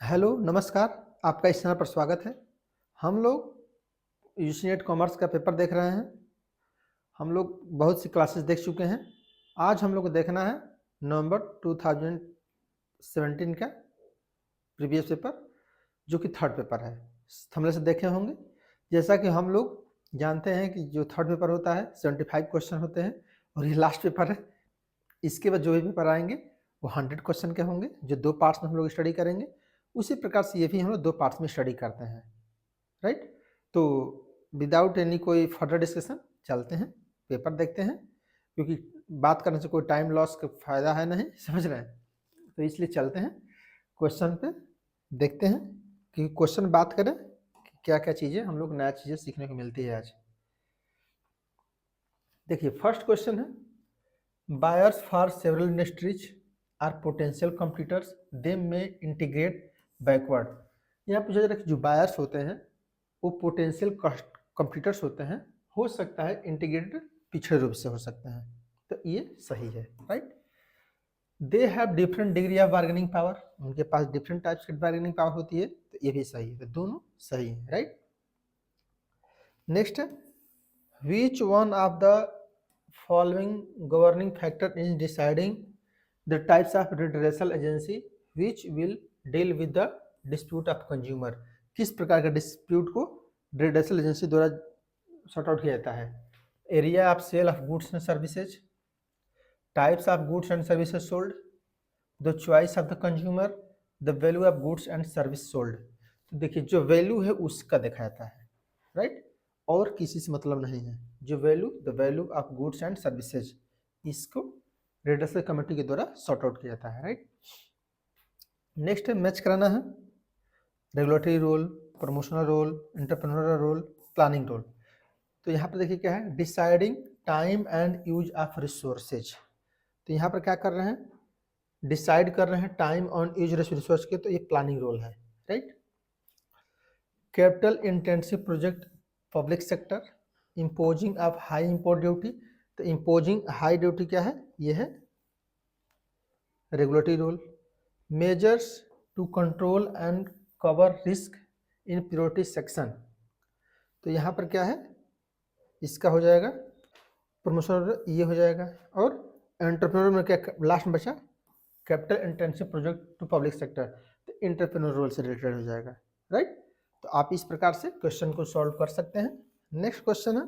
Hello, नमस्कार। आपका इस चैनल पर स्वागत है। हम लोग यूजीसी नेट कॉमर्स का पेपर देख रहे हैं। हम लोग बहुत सी क्लासेस देख चुके हैं। आज हम लोग को देखना है नवंबर 2017 का प्रीवियस पेपर, जो कि थर्ड पेपर है। थंबनेल से देखे होंगे। जैसा कि हम लोग जानते हैं कि जो थर्ड पेपर होता है 75 क्वेश्चन होते हैं और ये लास्ट पेपर है। इसके बाद जो भी पेपर आएंगे वो 100 क्वेश्चन के होंगे, जो दो पार्ट्स में हम लोग स्टडी करेंगे। उसी प्रकार से ये भी हम लोग दो पार्ट्स में स्टडी करते हैं, राइट। तो विदाउट एनी कोई फर्दर डिस्कशन चलते हैं, पेपर देखते हैं, क्योंकि बात करने से कोई टाइम लॉस का फायदा है नहीं, समझ रहे हैं। तो इसलिए चलते हैं क्वेश्चन पे, देखते हैं कि क्वेश्चन बात करें कि क्या क्या चीज़ें हम लोग नया चीज़ें सीखने को मिलती है आज। देखिए, फर्स्ट क्वेश्चन है, buyers for several industries are potential competitors, they may integrate backward। यहाँ पूछा जा रहा है कि जो बायर्स होते हैं वो पोटेंशियल कंपटीटर्स होते हैं, हो सकता है इंटीग्रेटेड पिछड़े रूप से हो सकते हैं। तो ये सही है, right. They have different degree of bargaining power, उनके पास डिफरेंट टाइप्स की बार्गेनिंग पावर होती है, तो ये भी सही है। तो दोनों सही है, राइट। नेक्स्ट है, which one of the following governing factor in deciding the types of redressal agency which will deal with the dispute of consumer। किस प्रकार का डिस्प्यूट को redressal एजेंसी द्वारा सॉर्ट आउट किया जाता है? Area of sale of goods and services, types of goods and services sold, the choice of the consumer, the value of goods and service sold. तो देखिए, जो वैल्यू है उसका देखा जाता है, राइट, और किसी से मतलब नहीं है। जो value, the value of goods and services, इसको रेडरसल कमेटी के द्वारा सॉर्ट आउट किया जाता है, राइट। नेक्स्ट है, मैच कराना है regulatory role, promotional role, entrepreneurial role, planning role. तो यहाँ पर देखिए क्या है, deciding time and use of resources. तो यहाँ पर क्या कर रहे हैं, डिसाइड कर रहे हैं टाइम ऑन यूज रिसोर्स के, तो ये प्लानिंग रोल है, right. Capital intensive project public sector, imposing of high import duty. तो इम्पोजिंग हाई ड्यूटी क्या है, ये है regulatory role. Measures to control and cover risk in priority section. तो यहाँ पर क्या है, इसका हो जाएगा प्रमोशनल, ये हो जाएगा। और एंटरप्रेन्योर में क्या लास्ट में बचा, capital intensive project to public sector, तो एंटरप्रेन्योर रोल से रिलेटेड हो जाएगा, राइट। तो आप इस प्रकार से क्वेश्चन को सॉल्व कर सकते हैं। नेक्स्ट क्वेश्चन है,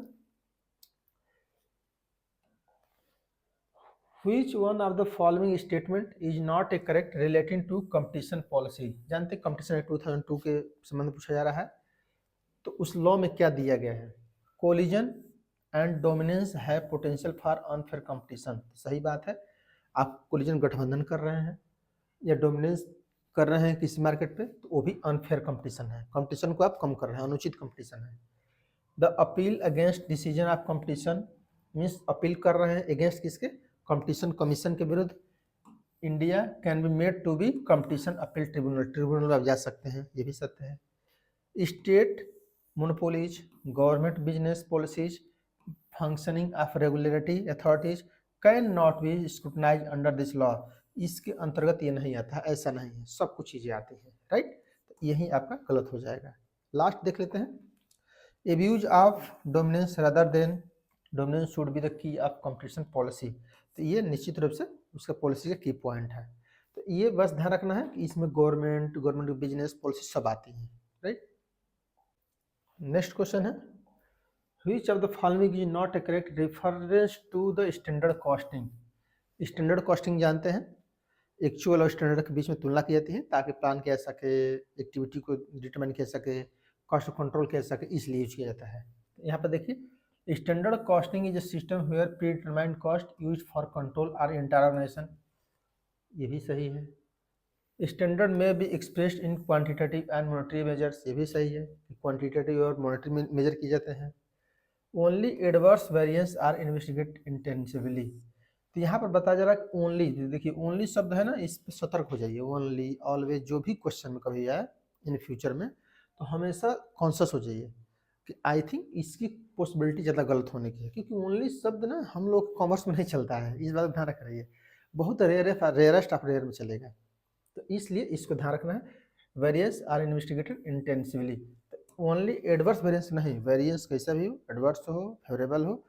Which one of the following statement is not a correct relating to competition policy। जानते हैं कंपटीशन एक्ट 2002 के संबंध में पूछा जा रहा है। तो उस लॉ में क्या दिया गया है, कोलिजन एंड डोमिनेंस है पोटेंशियल फॉर अनफेयर कंपटीशन। सही बात है। आप कोलिजन गठबंधन कर रहे हैं या डोमिनेंस कर रहे हैं किसी मार्केट पे, तो वो भी अनफेयर कंपटीशन है। कंपटीशन को आप कम कर रहे हैं, अनुचित कंपटीशन है। The appeal against decision of competition, means appeal कर रहे हैं अगेंस्ट किसके, कंपटीशन कमीशन के विरुद्ध। India can be made to be competition appeal tribunal, tribunal आप जा सकते हैं, ये भी सत्य है। State monopolies, government business policies, functioning of regulatory authorities can not be scrutinise under this law. इसके अंतर्गत ये नहीं आता, ऐसा नहीं है, सब कुछ चीज़ें आती हैं, राइट। तो यही आपका गलत हो जाएगा। लास्ट देख लेते हैं, abuse of dominance rather than dominance should be the key of competition policy. तो ये निश्चित रूप से उसका पॉलिसी का की पॉइंट है। तो ये बस ध्यान रखना है कि इसमें गवर्नमेंट बिजनेस पॉलिसी सब आती है, राइट। नेक्स्ट क्वेश्चन है, which of the following is not a correct reference to the standard costing. Standard costing जानते हैं, एक्चुअल और स्टैंडर्ड के बीच में तुलना की जाती है ताकि प्लान किया सके, एक्टिविटी को डिटरमाइन किया सके, कॉस्ट कंट्रोल किया सके, इसलिए यूज किया जाता है। यहाँ पर देखिए, standard costing is a system where predetermined cost use for control are inter organisation. ये भी सही है। स्टैंडर्ड में भी expressed in quantitative and monetary measures, ये भी सही है, क्वांटिटेटिव और मॉनेटरी मेजर किए जाते हैं। Only adverse variance are investigate intensively. तो यहाँ पर बताया जा रहा है कि ओनली, देखिए ओनली शब्द है ना, इस पर सतर्क हो जाइए। ओनली, ऑलवेज, जो भी क्वेश्चन में कभी आए इन फ्यूचर में, तो हमेशा कॉन्शियस हो जाइए कि आई थिंक इसकी पॉसिबिलिटी ज़्यादा गलत होने की है, क्योंकि ओनली शब्द ना हम लोग कॉमर्स में नहीं चलता है। इस बात ध्यान रख रहिए, बहुत रेयर है, रेयरेस्ट ऑफ रेयर में चलेगा। तो इसलिए इसको ध्यान रखना है। Variance are investigated intensively. Only adverse variance नहीं, वेरियंस कैसा भी हो, एडवर्स हो फेवरेबल हो,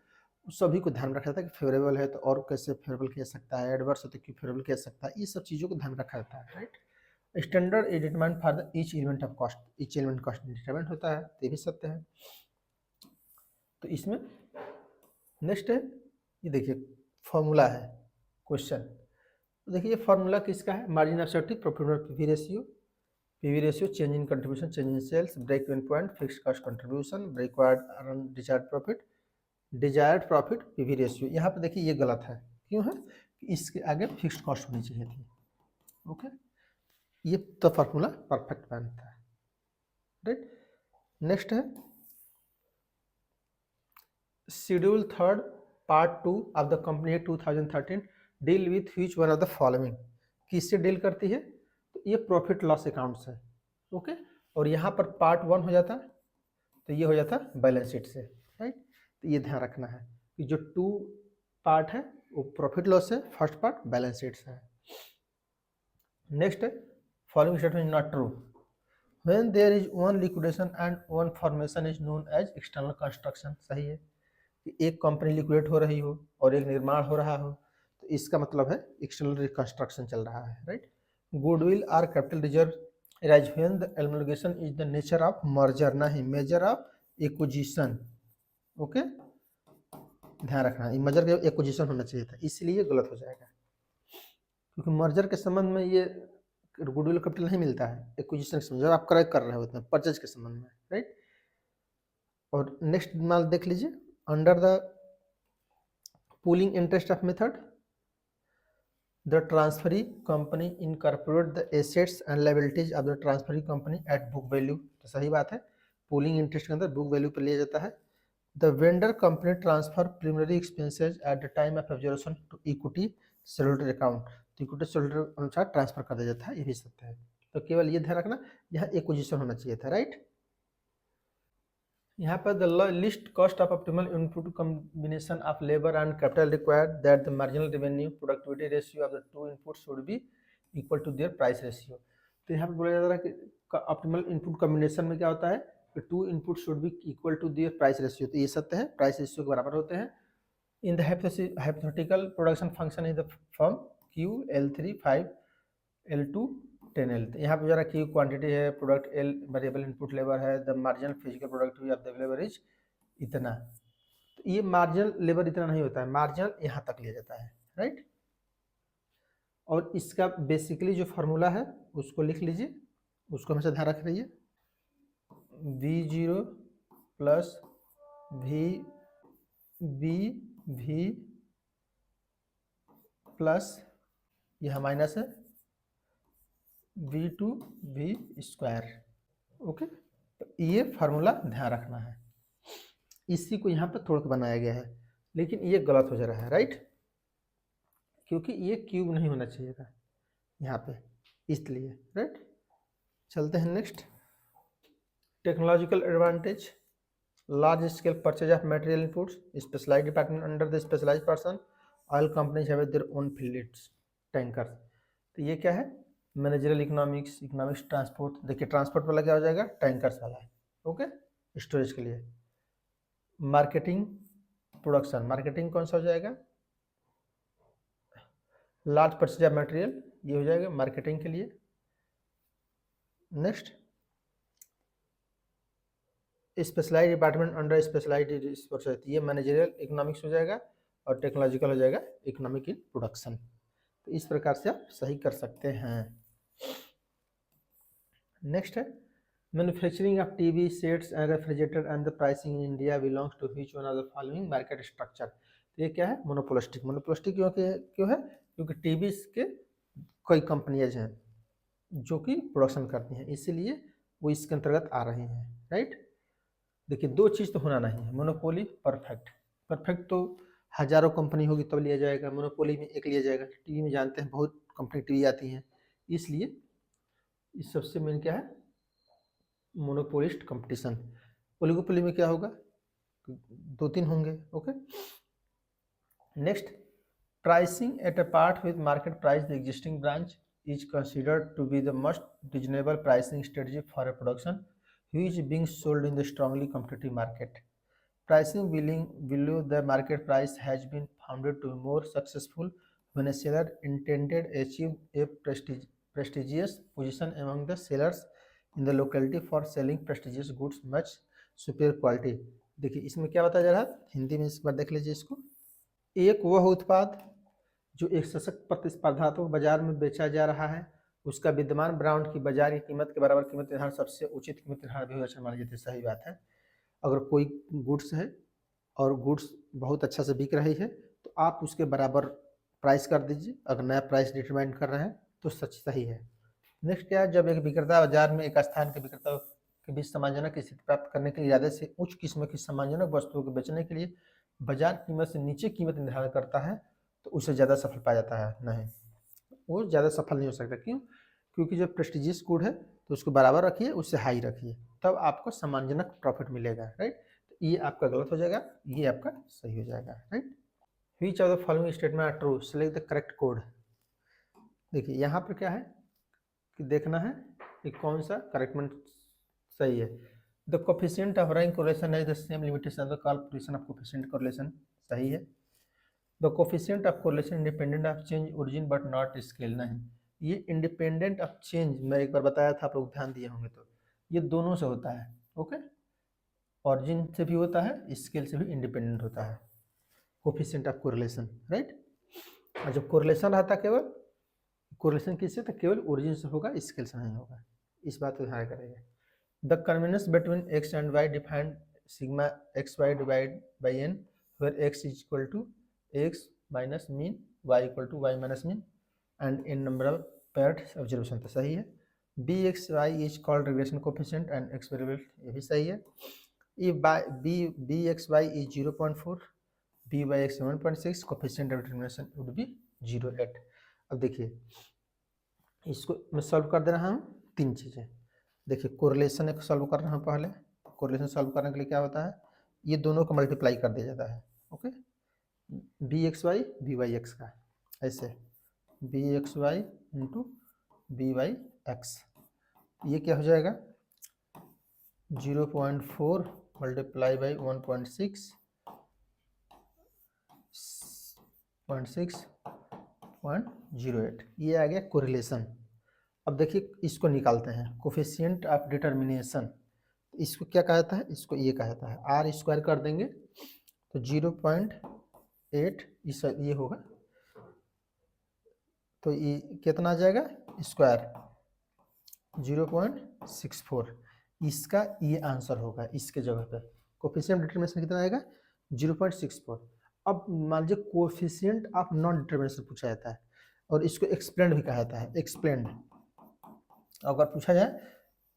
उस सभी को ध्यान रखा जाता है कि फेवरेबल है तो और कैसे फेवरेबल किया सकता है, एडवर्स है तो क्यों फेवरेबल किया सकता है, ये सब चीज़ों को ध्यान रखा जाता है, right. Standard is determined for the each element of cost, each element cost determined होता है, ये भी सत्य है। तो इसमें नेक्स्ट है, ये देखिए फॉर्मूला है क्वेश्चन। तो देखिए ये फॉर्मूला किसका है, margin of safety, profit PV ratio, PV ratio, change in contribution, change in sales, break even point, fixed cost contribution, required earn desired profit, PV ratio. यहाँ पे देखिए ये गलत है, क्यों है, इसके आगे फिक्स्ड कॉस्ट होनी चाहिए थी। ओके, ये तो फार्मूला परफेक्ट बनता है, राइट। नेक्स्ट है schedule third part 2 of the company 2013 deal with which one of the following, किससे डील करती है, तो ये प्रॉफिट लॉस अकाउंट्स है। ओके, और यहाँ पर पार्ट 1 हो जाता है तो ये हो जाता है बैलेंस शीट से, राइट। तो ये ध्यान रखना है कि जो 2 पार्ट है वो प्रॉफिट लॉस है, फर्स्ट पार्ट बैलेंस शीट से है। नेक्स्ट है following statement is not true, when there is one liquidation and one formation is known as external construction. सही है कि एक कंपनी लिक्विडेट हो रही हो और एक निर्माण हो रहा हो तो इसका मतलब है एक्सटर्नल रिकंस्ट्रक्शन चल रहा है, right. Goodwill or capital reserve as when the amalgamation is the nature of merger, नहीं मेजर ऑफ एक्विजिशन। ओके, ध्यान रखना ये मर्जर का एक्विजिशन होना चाहिए था, इसलिए गलत हो जाएगा, क्योंकि मर्जर के संबंध में ये गुडविल कैपिटल नहीं मिलता है, एक्विजिशन के संबंध जब आप क्रय कर रहे होते हैं परचेज के संबंध में, राइट। और नेक्स्ट माल देख लीजिए, under the pooling interest of method the transferee company incorporate the assets and liabilities of the transferee company at book value। तो सही बात है, पूलिंग इंटरेस्ट के अंदर बुक वैल्यू पर लिया जाता है। the vendor company transfer preliminary expenses at the time of observation to equity shareholder account, तो इक्विटी शेयरहोल्डर अनुसार ट्रांसफर कर दिया जाता है, ये भी सत्य है। तो केवल ये ध्यान रखना यहाँ एक्विजिशन होना चाहिए था, राइट। यहाँ पर the list cost of optimal input combination of labour and capital required that the marginal revenue productivity ratio of the two input should be equal to their price ratio. तो यहाँ पर बोला जा रहा है कि ऑप्टिमल इनपुट कॉम्बिनेशन में क्या होता है कि two input should be equal to their price ratio, तो ये सत्य है, प्राइस रेशियो के बराबर होते हैं। In the hypothetical production function is the form Q L3 5 L2 10L। यहाँ पे जरा की क्वांटिटी है, product L variable input labour है, the marginal physical productivity of the labour is इतना। तो ये मार्जिनल लेबर इतना नहीं होता है, मार्जिनल यहाँ तक लिया जाता है, राइट। और इसका बेसिकली जो फार्मूला है उसको लिख लीजिए, उसको हमेशा ध्यान रख रहिए, V0 प्लस V प्लस यह माइनस है V2 V स्क्वायर। ओके, तो ये फार्मूला ध्यान रखना है, इसी को यहाँ पे तोड़ के बनाया गया है, लेकिन ये गलत हो जा रहा है, राइट, क्योंकि ये क्यूब नहीं होना चाहिए था यहाँ पे, इसलिए, राइट। चलते हैं next, technological advantage, large scale purchase of material inputs, specialised department under the specialised person, oil companies have their own fields, tanker. तो ये क्या है, मैनेजरल इकोनॉमिक्स, इकोनॉमिक्स ट्रांसपोर्ट। देखिए ट्रांसपोर्ट वाला क्या हो जाएगा, टैंकर्स वाला है, ओके, स्टोरेज के लिए। मार्केटिंग प्रोडक्शन, मार्केटिंग कौन सा हो जाएगा, लार्ज परचेज ऑफ मटेरियल, ये हो जाएगा मार्केटिंग के लिए। Next specialised department under specialised resources, ये मैनेजरियल इकोनॉमिक्स हो जाएगा, और टेक्नोलॉजिकल हो जाएगा इकोनॉमिक इन प्रोडक्शन। तो इस प्रकार से आप सही कर सकते हैं। नेक्स्ट है manufacturing of TV sets and refrigerator and the pricing in India belongs to which one of the following market structure. तो ये क्या है, मोनोपोलिस्टिक। मोनोपोलिस्टिक क्यों है, क्योंकि टीवी के कई कंपनियां हैं जो कि प्रोडक्शन करती हैं, इसीलिए वो इसके अंतर्गत आ रही हैं, राइट। देखिए दो चीज़ तो होना नहीं है, मोनोपोली परफेक्ट। परफेक्ट तो हजारों कंपनी होगी तब लिया जाएगा, मोनोपोली में एक लिया जाएगा। टीवी में जानते हैं बहुत कंपनी टीवी आती हैं, इसलिए इस सबसे मेन क्या है, मोनोपोलिस्ट कंपटीशन। ओलिगोपोली में क्या होगा, 2-3 होंगे, okay. Next pricing at a part with market price the existing branch is considered to be the most reasonable pricing strategy for a production which is being sold in the strongly competitive market. Pricing below the market price has been found to be more successful when a seller intended to achieve a prestigious position among the sellers in the locality for selling prestigious goods much superior quality. देखिए इसमें क्या बताया जा रहा है, हिंदी में इस बार देख लीजिए इसको। एक वह उत्पाद जो एक सशक्त प्रतिस्पर्धात्मक बाजार में बेचा जा रहा है, उसका विद्यमान ब्रांड की बाजार की कीमत के बराबर कीमत निर्धारण सबसे उचित कीमत निर्धारण विवेचन मान लीजिए। सही बात है। अगर कोई गुड्स है और गुड्स बहुत अच्छा से बिक रही है तो आप उसके बराबर प्राइस कर दीजिए। अगर नया प्राइस डिटरमाइन कर रहे हैं तो सही है। नेक्स्ट क्या है, जब एक विक्रेता बाजार में एक स्थान के विक्रेताओं के बीच सम्मानजनक स्थिति प्राप्त करने के लिए ज़्यादा से उच्च किस्म की सम्मानजनक वस्तुओं को बेचने के लिए बाजार कीमत से नीचे कीमत निर्धारण करता है तो उसे ज़्यादा सफल पाया जाता है। नहीं, वो ज़्यादा सफल नहीं हो सकता। क्यों? क्योंकि जब प्रेस्टिजियस गुड है तो उसको बराबर रखिए, उससे हाई रखिए, तब आपको सम्मानजनक प्रॉफिट मिलेगा। राइट, तो ये आपका गलत हो जाएगा, ये आपका सही हो जाएगा। Right, which of the following statement are true, select the correct code. देखिए यहाँ पर क्या है कि देखना है कि कौन सा करेक्टमेंट सही है। The coefficient of rank correlation है the same limitation of the corporation of coefficient correlation, सही है। The coefficient of correlation independent of change origin but not scale, नहीं, ये इंडिपेंडेंट ऑफ चेंज मैं एक बार बताया था, आप लोग ध्यान दिए होंगे तो ये दोनों से होता है। ओके, ओरिजिन से भी होता है, स्केल से भी इंडिपेंडेंट होता है कोफिशिएंट ऑफ कोरिलेशन। राइट, और जब कोरिलेशन रहता है केवल कोरिलेशन किससे, तो केवल ओरिजिन से होगा, स्केल से नहीं होगा। इस बात को ध्यान करेंगे। The convenience between X and Y defined sigma X Y divide by N where X is equal to X minus mean, Y equal to Y minus mean and in number of paired observation, तो सही है। B X Y is called regression coefficient and X variable, ये भी सही है। If B X Y is 0.4, B Y X 1.6, coefficient of determination would be 0.8। अब देखिए इसको मैं सॉल्व कर दे रहा हूँ तीन चीज़ें। देखिए कोरिलेशन एक सॉल्व कर रहा हूँ पहले। कोरिलेशन सॉल्व करने के लिए क्या होता है, ये दोनों को मल्टीप्लाई कर दिया जाता है। Okay, B X Y B Y X का, ऐसे B X Y into B Y X, ये क्या हो जाएगा 0.4 मल्टीप्लाई बाई 1.6 0.08, ये आ गया कोरिलेशन। अब देखिए इसको निकालते हैं, कोफिशिएंट ऑफ डिटरमिनेशन, इसको क्या कहता है, इसको ये कहता है आर स्क्वायर कर देंगे तो 0.8 इस ये होगा, तो ये कितना आ जाएगा स्क्वायर 0.64, इसका ये आंसर होगा। इसके जगह पे कोफिशिएंट डिटरमिनेशन कितना आएगा 0.64। अब मान लीजिए कोफिशिएंट ऑफ नॉन डिटरमिनेशन पूछा जाता है और इसको एक्सप्लेंड भी कहा जाता है। एक्सप्लेंड अगर पूछा जाए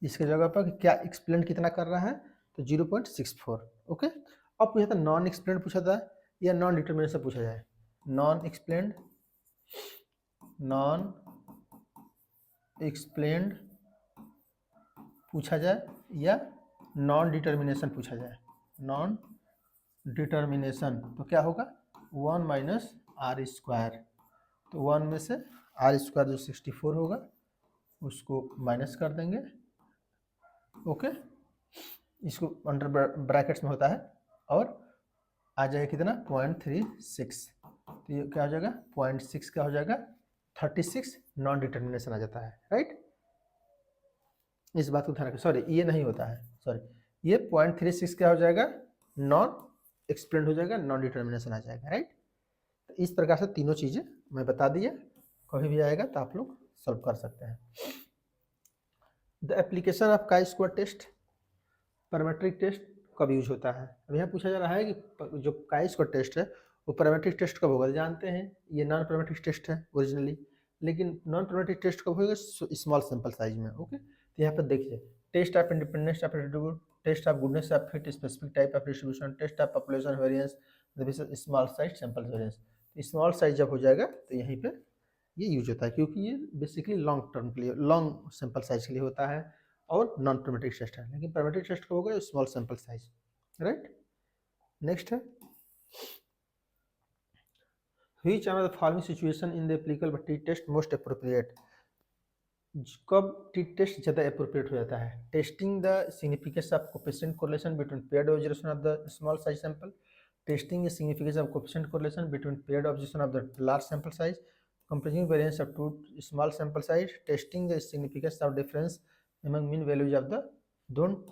इसके जगह पर कि क्या एक्सप्लेंड कितना कर रहा है तो 0.64। ओके, अब पूछा था नॉन एक्सप्लेंड पूछा था या नॉन डिटरमिनेशन पूछा जाए, नॉन एक्सप्लेंड पूछा जाए या नॉन डिटरमिनेशन पूछा जाए। नॉन डिटरमिनेशन तो क्या होगा 1 माइनस आर स्क्वायर, तो 1 में से आर स्क्वायर जो 64 होगा उसको माइनस कर देंगे। ओके, इसको अंडर ब्रैकेट्स में होता है और आ जाएगा कितना 0.36, तो ये क्या हो जाएगा 0.6 क्या हो जाएगा 36 नॉन डिटरमिनेशन आ जाता है। राइट, इस बात को ध्यान रखें। सॉरी ये नहीं होता है, सॉरी ये 0.36 क्या हो जाएगा नॉन एक्सप्लेंड हो जाएगा, नॉन डिटरमिनेशन आ जाएगा। राइट, तो इस प्रकार से तीनों चीज़ें मैं बता दिया, कभी भी आएगा तो आप लोग सॉल्व कर सकते हैं। The application of chi square test, parametric test कब यूज होता है। अब यहाँ पूछा जा रहा है कि जो काई स्क्वायर टेस्ट है वो पैरामीट्रिक टेस्ट कब होगा। जानते हैं ये नॉन पैरामीट्रिक टेस्ट है ओरिजिनली, लेकिन नॉन पैरामीट्रिक टेस्ट कब होगा स्मॉल सैंपल साइज में। ओके, तो यहाँ पर देखिए test of independence of attribute, test of goodness of fit, specific type of distribution, test of population variance, small size sample variance. Small size जब हो जाएगा तो यहीं पे ये यूज होता है, क्योंकि ये बेसिकली लॉन्ग टर्म के लिए, लॉन्ग सैंपल साइज के लिए होता है और नॉन पैरामीट्रिक टेस्ट है। लेकिन पैरामीट्रिक टेस्ट कब होगा small sample size. Right, next है which of the following situation in the applicable T test most appropriate. कब टी टेस्ट ज़्यादा अप्रोप्रिएट हो जाता है? Testing the significance of coefficient correlation between paired observation of the small size sample, testing the significance of coefficient correlation between paired observation of the large sample size, comparing variance of two small sample size, testing the significance of difference among mean values of the don't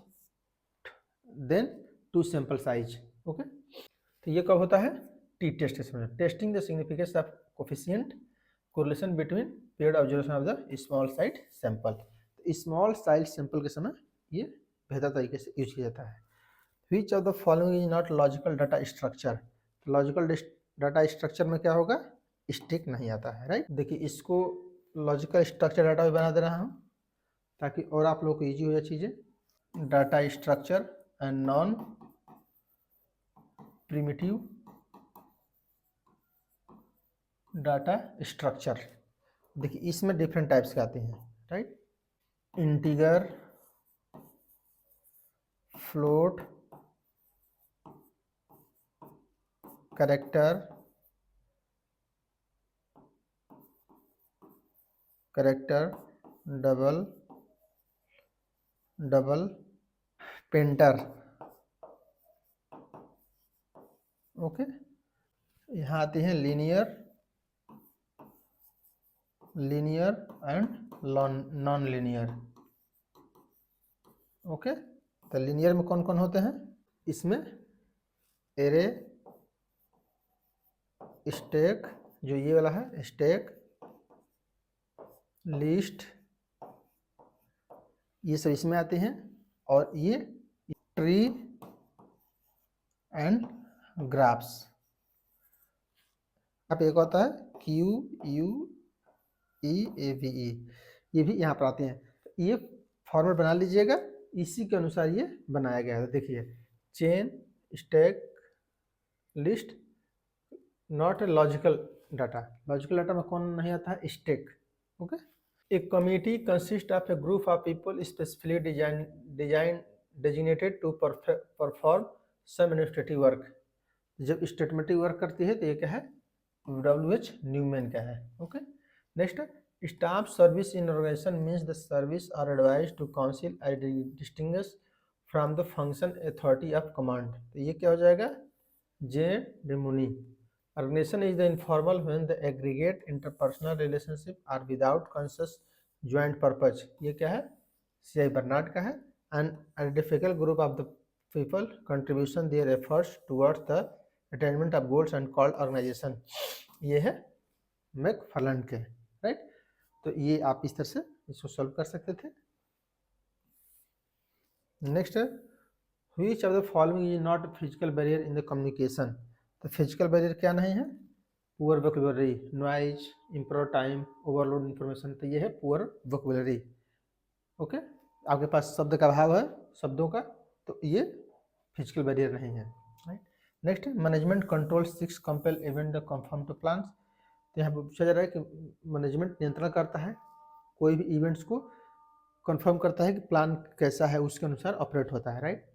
then two sample size. Okay, तो ये कब होता है? T test के समय, testing the significance of coefficient correlation between paired observation of the small size sample. तो small size sample के समय ये बेहतर तरीके से यूज किया जाता है। Which of the following is not logical data structure? Logical data structure में क्या होगा? स्टिक नहीं आता है, राइट। देखिए इसको लॉजिकल स्ट्रक्चर डाटा भी बना दे रहा हूँ ताकि और आप लोगों को ईजी हो जाए चीज़ें। Data structure and non primitive data structure. देखिए इसमें डिफरेंट टाइप्स के आते हैं, right. Integer, float, character, double painter. Okay, यहाँ आते हैं linear and non linear. Okay, तो लीनियर में कौन कौन होते हैं? इसमें एरे, स्टैक, जो ये वाला है स्टैक, लिस्ट, ये सब इसमें आते हैं। और ये ट्री एंड ग्राफ्स। अब एक होता है QUEAVE, ये भी यहाँ पर आते हैं। ये फॉर्मेट बना लीजिएगा, इसी के अनुसार ये बनाया गया है। देखिए chain, stack, list, not a logical data. Logical data में कौन नहीं आता है? Stack. Okay, a committee consist of a group of people specifically designated to perform some administrative work. जब स्टेटमेंटिव वर्क करती है तो ये क्या है? WH न्यूमैन का है। Okay, next, staff service in organisation means the service are advise to counsel and distinguish from the function authority of command. तो ये क्या हो जाएगा? J. Remuni. Organization is the informal when the aggregate interpersonal relationship are without conscious joint purpose. ये क्या है? C.I. Bernard का है। An identifiable group of the people contribution their efforts towards the attainment of goals and called organization. ये है मैकफर्लन के, right. तो ये आप इस तरह से इसको सॉल्व कर सकते थे। नेक्स्ट है, which of the following is not physical barrier in the communication? तो फिजिकल बैरियर क्या नहीं है? Poor vocabulary, noise, improper time, overload information. तो ये है पुअर वोकैबुलरी। ओके, आपके पास शब्द का अभाव है शब्दों का, तो ये फिजिकल बैरियर नहीं है, right. Next, management control 6 compel event the conform to plans. तो यहाँ पर पूछा जा रहा है कि मैनेजमेंट नियंत्रण करता है, कोई भी इवेंट्स को कंफर्म करता है कि प्लान कैसा है, उसके अनुसार ऑपरेट होता है, right.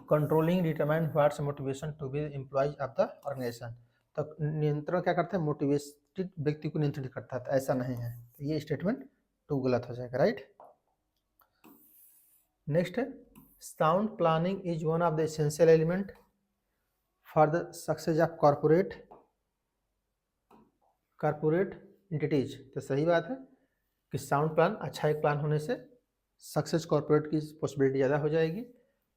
Controlling determine what's motivation to be employees of the organisation. तो नियंत्रण क्या करता है? मोटिवेटेड व्यक्ति को नियंत्रित करता है। तो ऐसा नहीं है, तो ये स्टेटमेंट 2 गलत हो जाएगा, राइट। नेक्स्ट है, sound planning is one of the essential element for the success of corporate entities. तो सही बात है कि साउंड प्लान, अच्छा एक प्लान होने से सक्सेस कॉर्पोरेट की पॉसिबिलिटी ज़्यादा हो जाएगी।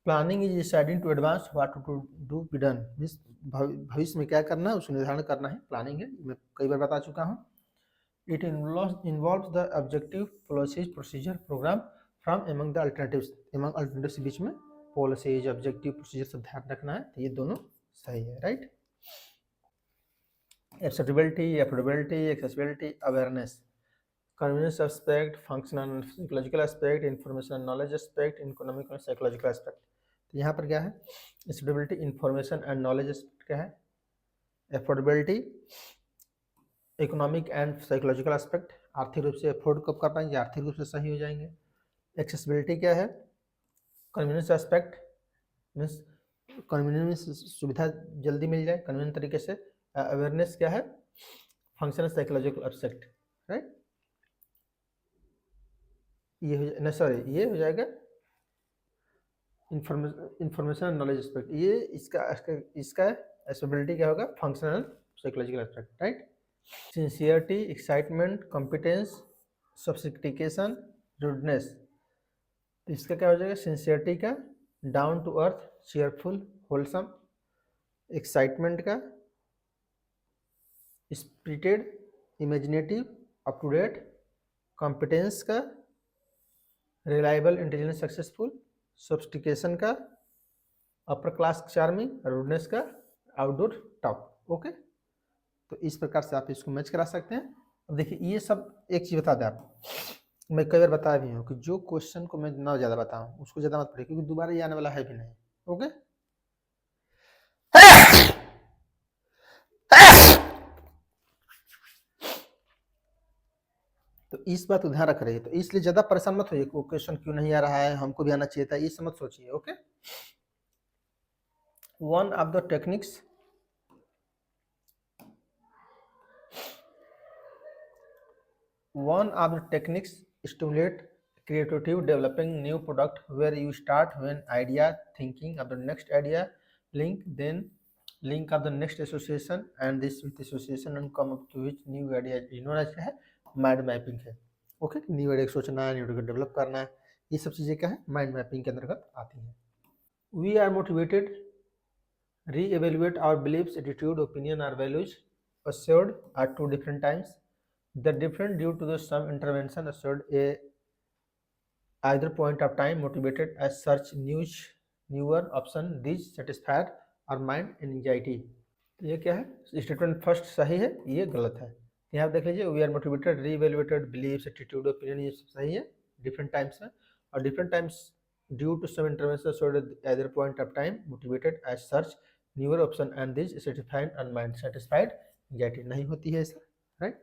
Planning is deciding to advance what to do be done. भविष्य में क्या करना है उसको निर्धारण करना है, प्लानिंग है। मैं कई बार बता चुका हूँ। It involves the objective, policies, procedure, programme from among the alternatives. Among alternatives के बीच में पॉलिसीज, ऑब्जेक्टिव, प्रोसीजर सब ध्यान रखना है। तो ये दोनों सही है, right. Acceptability, affordability, accessibility, awareness, convenience aspect, functional and psychological aspect, information and knowledge aspect, economic and psychological aspect। तो यहाँ पर क्या है? Accessibility, information and knowledge aspect क्या है? Affordability, economic and psychological aspect, आर्थिक रूप से अफोर्ड कब कर पाएंगे, आर्थिक रूप से सही हो जाएंगे। एक्सेसिबिलिटी क्या है? कन्वीनियंस एस्पेक्ट, मीन्स कन्वीनियंस, सुविधा जल्दी मिल जाए कन्वीनियंट तरीके से। अवेयरनेस क्या है? Functional psychological aspect, right. ये हो नहीं सॉरी, ये हो जाएगा इंफॉर्मेशन एंड नॉलेज एस्पेक्ट। ये इसका एस्पेबिलिटी क्या होगा, functional psychological aspect, right. Sincerity, excitement, competence, sophistication, rudeness. तो इसका क्या हो जाएगा, सिंसियरिटी का down to earth, cheerful, wholesome. Excitement का spirited, imaginative, up to date. Competence का रिलायबल, इंटेलिजेंट, सक्सेसफुल। सोफिस्टिकेशन का अपर क्लास, चार्मिंग। रूडनेस का आउटडोर, टॉप। ओके, तो इस प्रकार से आप इसको मैच करा सकते हैं। अब देखिए ये सब एक चीज़ बता दें आप, मैं कई बार बताया भी हूँ कि जो क्वेश्चन को मैं ना ज़्यादा बताऊँ उसको ज़्यादा मत पढ़िए, क्योंकि दोबारा ये आने वाला है भी नहीं। ओके, तो इस बात को ध्यान रख रही है, तो इसलिए ज़्यादा परेशान मत होइए वो क्वेश्चन क्यों नहीं आ रहा है, हमको भी आना चाहिए था, ये सब मत सोचिए। Okay, one of the techniques stimulate creativity, developing new product, where you start when idea, thinking of the next idea, link of the next association, and this with association and come up to which new idea is known as है mind mapping है। Okay, new idea सोचना है, new idea develop करना है, ये सब चीज़ें क्या है, माइंड मैपिंग के अंतर्गत आती हैं। We are motivated, re-evaluate our beliefs, attitude, opinion or values assured at two different times. The different due to the some intervention assured a either point of time, motivated as search newer option, these satisfied or mind anxiety। तो ये क्या है, statement first सही है, ये गलत है। यहाँ देख लीजिए, we are motivated, revaluated, beliefs, attitude, opinion, ये सब सही है डिफरेंट टाइम्स में। और different times due to some intervention showed either point of time, motivated as search newer option and this satisfied and mind satisfied anxiety नहीं होती है ऐसा, राइट।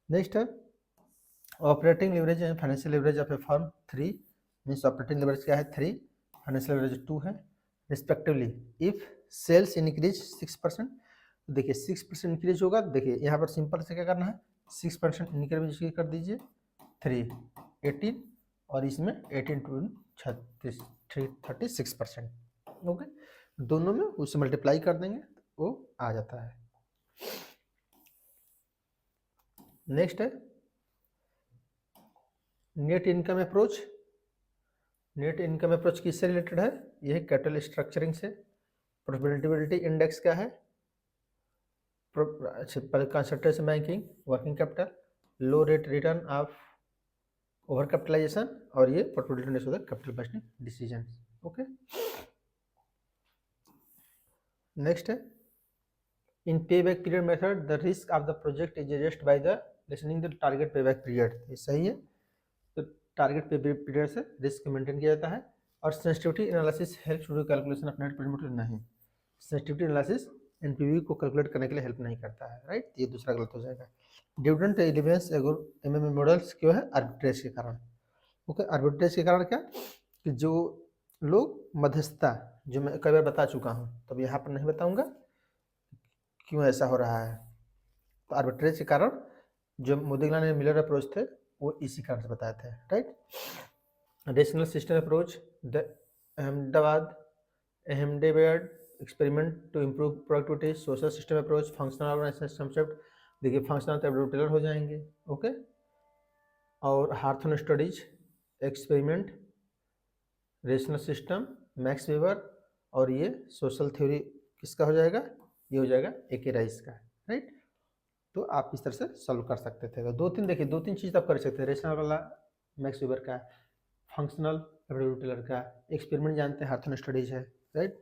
नेक्स्ट है operating leverage and financial leverage of a firm 3 means operating leverage क्या है 3, financial leverage 2 है respectively. If sales increase 6%, देखिए 6% increase होगा, देखिए यहाँ पर सिंपल से क्या करना है, 6% इंक्रीज कर दीजिए 3 18, और इसमें 18 टू 36 36%। ओके, दोनों में उससे मल्टीप्लाई कर देंगे वो आ जाता है। नेक्स्ट है net income approach. Net income approach किससे रिलेटेड है, यह कैपिटल स्ट्रक्चरिंग से। प्रॉफिटेबिलिटी इंडेक्स क्या है, consultancy banking, working capital, low rate return of over capitalisation, और ये प्रॉफिटेबिलिटी इंडेक्स होता है capital based decision. Okay, next है in pay back period method the risk of the project is adjust by the listening the target pay back period, ये सही है। तो target पे पीरियड से रिस्क मेंटेन किया जाता है। और sensitivity analysis help to do calculation of net present नहीं, सेंसिटिविटी एनालिसिस एनपीवी को कैलकुलेट करने के लिए हेल्प नहीं करता है, राइट। ये दूसरा गलत हो जाएगा। डिविडेंड एलिवेंस एमएमए मॉडल्स क्यों है, आर्बिट्रेज के कारण। ओके, आर्बिट्रेज के कारण क्या, कि जो लोग मध्यस्थता, जो मैं कई बार बता चुका हूँ, तब यहाँ पर नहीं बताऊँगा क्यों ऐसा हो रहा है। तो आर्बिट्रेज के कारण जो मोदिगला ने मिलर अप्रोच थे वो इसी कारण से बताए थे, right. Rational system approach, the Ahmedabad experiment to improve productivity, social system approach, functional organisation concept. देखिए फंक्शनल तो एडोप्टेलर हो जाएंगे। ओके, और हार्थन studies experiment, rational system Max Weber, और ये सोशल थ्योरी किसका हो जाएगा, ये हो जाएगा ए.के. राइस का, राइट। तो आप इस तरह से सॉल्व कर सकते थे। तो दो तीन देखिए, दो तीन चीज़ आप कर सकते हैं, रेशनल वाला मैक्स वेबर का, फंक्शनल एडोप्टेलर का, एक्सपेरिमेंट जानते हैं हार्थन स्टडीज है, right.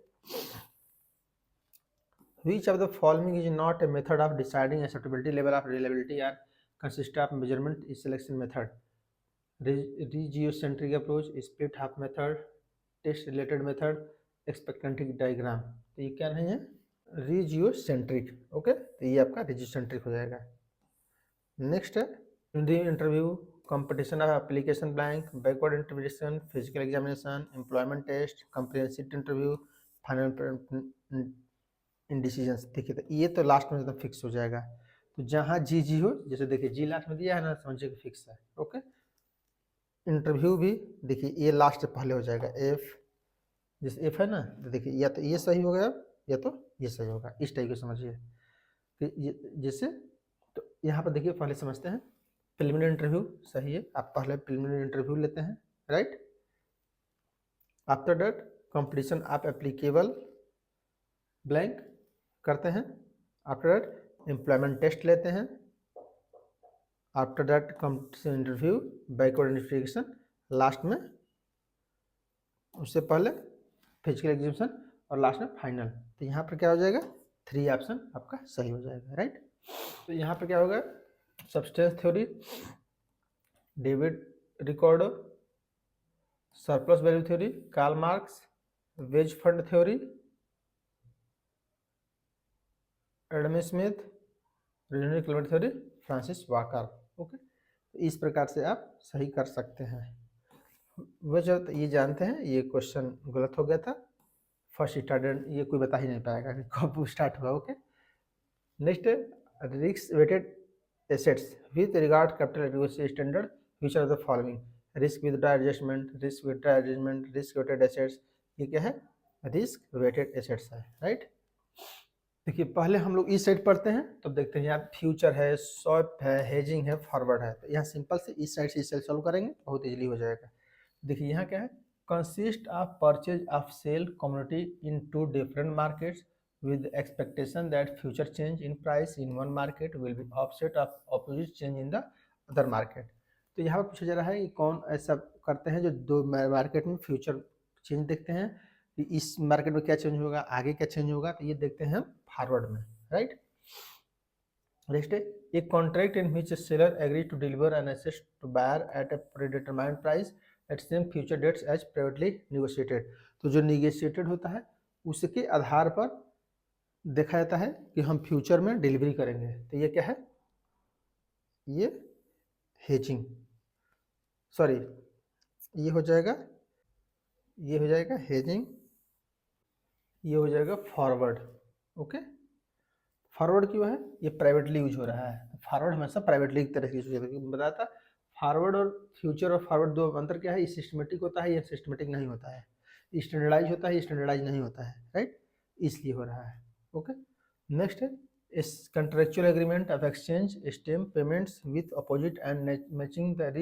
Which of the following is not a method of deciding acceptability level of reliability or consist of measurement is selection method? Regiocentric approach, split half method, test related method, expectancy diagram। तो ये क्या नहीं है, regiocentric। Okay, तो ये आपका regiocentric हो जाएगा। नेक्स्ट है interview, competition of application blank, backward इंटरव्यूएशन, physical examination, employment test, comprehensive interview, final in decisions. देखिए तो ये तो लास्ट में एकदम फिक्स हो जाएगा। तो जहाँ जी जी हो, जैसे देखिए जी लास्ट में दिया है ना, समझिए कि फिक्स है। ओके, इंटरव्यू भी देखिए ये लास्ट पहले हो जाएगा एफ, जैसे एफ है ना, तो देखिए या तो ये सही होगा या तो ये सही होगा, इस टाइप के समझिए। तो ये जैसे, तो यहाँ पर देखिए पहले समझते हैं प्रिलिमिनरी इंटरव्यू सही है, आप पहले प्रिलिमिनरी इंटरव्यू लेते हैं, राइट। आफ्टर दैट कंपटीशन आप एप्लीकेबल ब्लैंक करते हैं, आफ्टर दैट एम्प्लॉयमेंट टेस्ट लेते हैं, after that competition interview backward verification, last में उससे पहले फिजिकल एग्जामिनेशन और लास्ट में फाइनल। तो यहाँ पर क्या हो जाएगा, 3 ऑप्शन आपका सही हो जाएगा, राइट। तो यहाँ पर क्या होगा, substance theory, David Ricardo, surplus value theory Karl Marx, wage fund theory Adam Smith, regional clement theory Francis Walker. Okay, तो इस प्रकार से आप सही कर सकते हैं। वजह ये जानते हैं, ये क्वेश्चन गलत हो गया था, फर्स्ट स्टार्टेड, ये कोई बता ही नहीं पाएगा कि कब स्टार्ट हुआ। Okay, next risk weighted assets with regard capital adequacy standard which are the following, risk with adjustment, risk with adjustment, risk weighted assets. ये क्या है, रिस्क वेटेड एसेट्स है, राइट। देखिए पहले हम लोग इस साइड पढ़ते हैं तो देखते हैं यहाँ फ्यूचर है, स्वैप है, हेजिंग है, फॉरवर्ड है। तो यहाँ सिंपल से इस साइड से इस साइड सॉल्व करेंगे बहुत इजीली हो जाएगा। देखिए यहाँ क्या है, consist of purchase of sale community in 2 different markets with expectation that future change in price in one market will be offset of opposite change in the other market। तो यहाँ पर पूछा जा रहा है कि कौन ऐसा करते हैं जो 2 मार्केट में फ्यूचर चेंज देखते हैं, कि इस मार्केट में क्या चेंज होगा, आगे क्या चेंज होगा। तो ये देखते हैं हम फॉरवर्ड में, राइट। नेक्स्ट है, एक contract in which seller agree to deliver an asset to buyer at a predetermined price at same future dates as privately negotiated. तो जो निगोशिएटेड होता है उसके आधार पर देखा जाता है कि हम फ्यूचर में डिलीवरी करेंगे। तो ये क्या है, ये हेजिंग, सॉरी ये हो जाएगा, ये हो जाएगा हेजिंग, ये हो जाएगा फॉरवर्ड। ओके, फॉरवर्ड क्यों है, ये प्राइवेटली यूज हो रहा है। फॉरवर्ड हमेशा प्राइवेटली की तरह से यूज होता है, बताया था फॉरवर्ड और फ्यूचर और फॉरवर्ड दो अंतर क्या है, ये सिस्टमेटिक होता है, ये सिस्टमेटिक नहीं होता है, स्टैंडर्डाइज होता है, ये स्टैंडर्डाइज नहीं होता है, राइट, इसलिए हो रहा है। ओके, नेक्स्ट है, is contractual agreement of exchange stem payments with opposite and matching the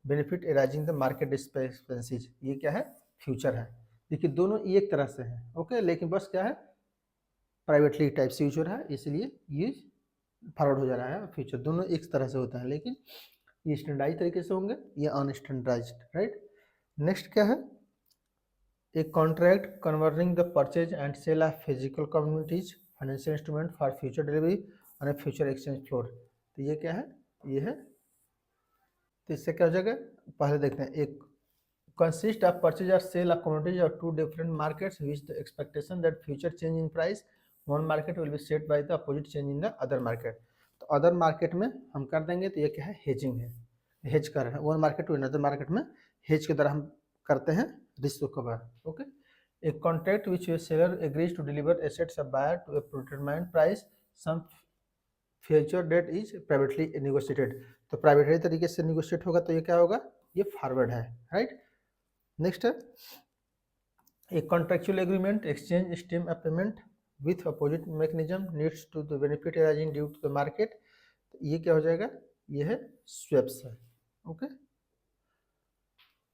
benefit arising the market discrepancies. ये क्या है, फ्यूचर है। देखिए दोनों एक तरह से हैं, ओके, लेकिन बस क्या है, प्राइवेटली टाइप से यूज हो रहा है, इसलिए ये फॉरवर्ड हो जा रहा है। फ्यूचर दोनों एक तरह से होता है, लेकिन ये स्टैंडर्डाइज तरीके से होंगे, ये अनस्टैंडर्डाइज्ड, राइट। नेक्स्ट क्या है, एक contract converting the purchase and sale of physical communities financial instrument for future delivery on a future exchange floor. तो ये क्या है, ये है। तो इससे क्या हो जाएगा, पहले देखते हैं, एक consist of purchase or sale of commodities of 2 different markets with the expectation that future change in price one market will be set by the opposite change in the other market। तो other market में हम कर देंगे, तो ये क्या है, hedging है, हेज कर रहे हैं, one market to another market में हेज के द्वारा हम करते हैं रिस्क कवर। ओके, एक contract which seller agrees to deliver assets of buyer to a determined price some future date is privately negotiated. तो प्राइवेटली तरीके से नेगोशिएट होगा, तो ये क्या होगा, ये फॉरवर्ड है, राइट। नेक्स्ट है, एक contractual agreement exchange stem a payment with opposite mechanism needs to the benefit arising due to the market. ये क्या हो जाएगा, ये है स्वैप्स है। ओके,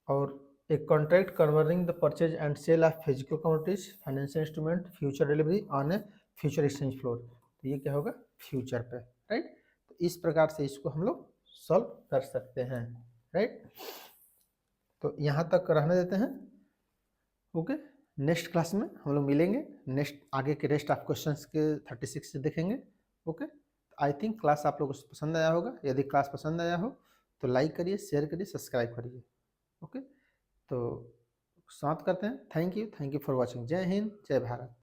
और एक contract converting the purchase and sale of physical commodities financial instrument future delivery on a future exchange floor. तो ये क्या होगा, फ्यूचर पे, राइट। तो इस प्रकार से इसको हम लोग सॉल्व कर सकते हैं, राइट। तो यहाँ तक रहने देते हैं। ओके, नेक्स्ट क्लास में हम लोग मिलेंगे, नेक्स्ट आगे के रेस्ट ऑफ क्वेश्चंस के 36 से देखेंगे। ओके, आई थिंक क्लास आप लोगों को पसंद आया होगा। यदि क्लास पसंद आया हो तो लाइक करिए, शेयर करिए, सब्सक्राइब करिए। ओके, तो समाप्त करते हैं। Thank you for watching. जय हिंद, जय भारत।